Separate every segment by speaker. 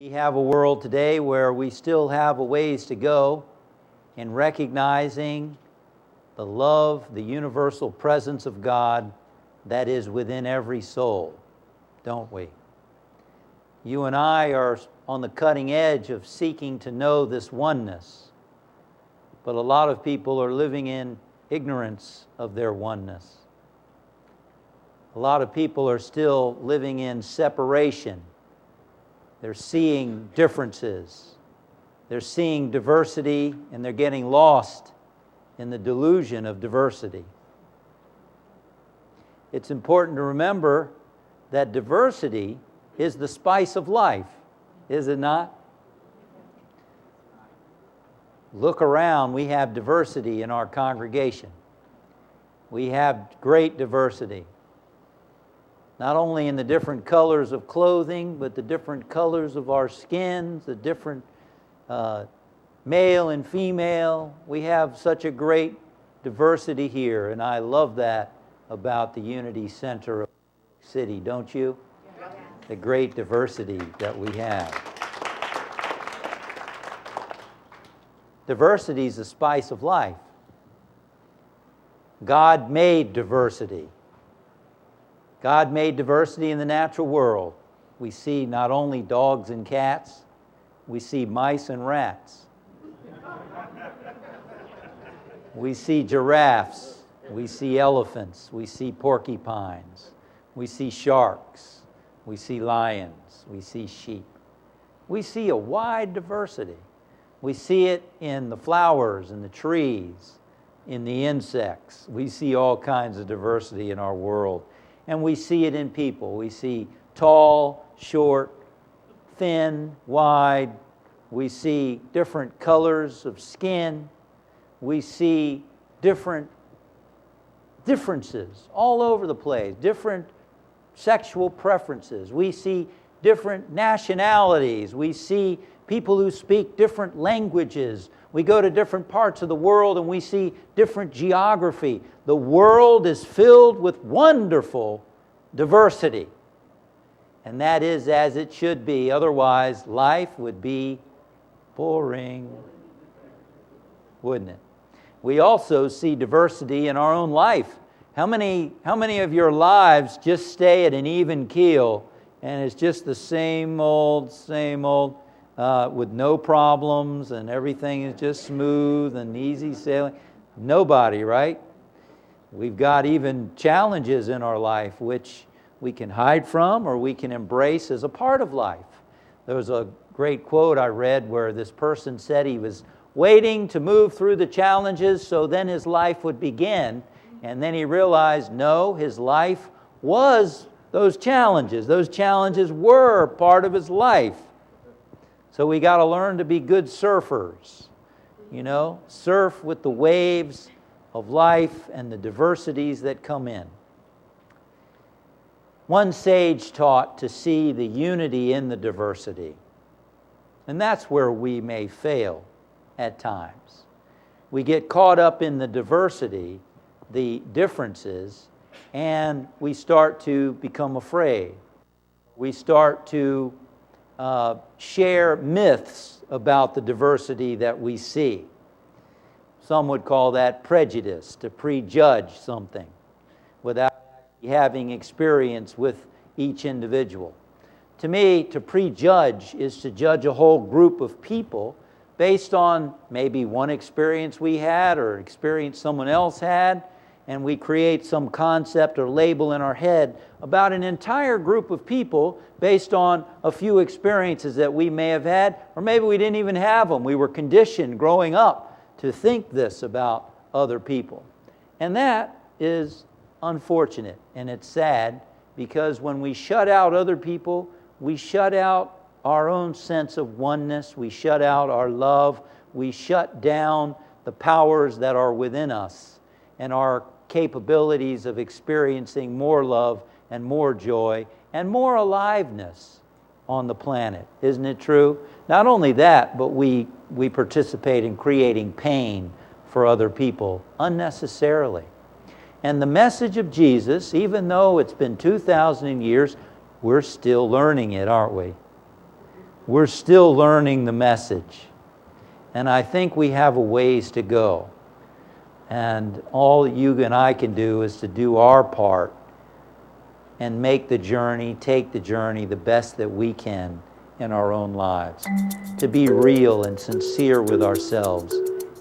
Speaker 1: We have a world today where we still have a ways to go in recognizing the love, the universal presence of God that is within every soul, don't we? You and I are on the cutting edge of seeking to know this oneness, but a lot of people are living in ignorance of their oneness. A lot of people are still living in separation. They're seeing differences. They're seeing diversity, and they're getting lost in the delusion of diversity. It's important to remember that diversity is the spice of life, is it not? Look around, we have diversity in our congregation. We have great diversity. Not only in the different colors of clothing, but the different colors of our skins, the different male and female. We have such a great diversity here, and I love that about the Unity Center of the city, don't you? Yeah. The great diversity that we have. Diversity is the spice of life. God made diversity. God made diversity in the natural world. We see not only dogs and cats, we see mice and rats. We see giraffes, we see elephants, we see porcupines, we see sharks, we see lions, we see sheep. We see a wide diversity. We see it in the flowers and the trees, in the insects. We see all kinds of diversity in our world. And we see it in people. We see tall, short, thin, wide. We see different colors of skin. We see differences all over the place, different sexual preferences. We see different nationalities. We see people who speak different languages. We go to different parts of the world and we see different geography. The world is filled with wonderful diversity. And that is as it should be. Otherwise, life would be boring, wouldn't it? We also see diversity in our own life. How many of your lives just stay at an even keel and it's just the same old, with no problems and everything is just smooth and easy sailing? Nobody, right? We've got even challenges in our life which we can hide from or we can embrace as a part of life. There was a great quote I read where this person said he was waiting to move through the challenges so then his life would begin, and then he realized no, his life was those challenges. Those challenges were part of his life. So we got to learn to be good surfers, surf with the waves of life and the diversities that come in. One sage taught to see the unity in the diversity, and that's where we may fail at times. We get caught up in the diversity, the differences, and we start to become afraid. We start to share myths about the diversity that we see. Some would call that prejudice, to prejudge something without having experience with each individual. To me, to prejudge is to judge a whole group of people based on maybe one experience we had or experience someone else had, and we create some concept or label in our head about an entire group of people based on a few experiences that we may have had, or maybe we didn't even have them. We were conditioned growing up to think this about other people. And that is unfortunate, and it's sad, because when we shut out other people, we shut out our own sense of oneness, we shut out our love, we shut down the powers that are within us and our capabilities of experiencing more love and more joy and more aliveness on the planet. Isn't it true? Not only that, but we participate in creating pain for other people unnecessarily. And the message of Jesus, even though it's been 2,000 years, we're still learning it, aren't we? We're still learning the message. And I think we have a ways to go. And all you and I can do is to do our part and make the journey, take the journey the best that we can in our own lives. To be real and sincere with ourselves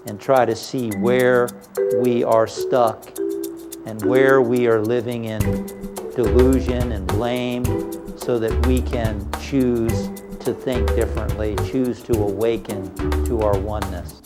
Speaker 1: and try to see where we are stuck and where we are living in delusion and blame, so that we can choose to think differently, choose to awaken to our oneness.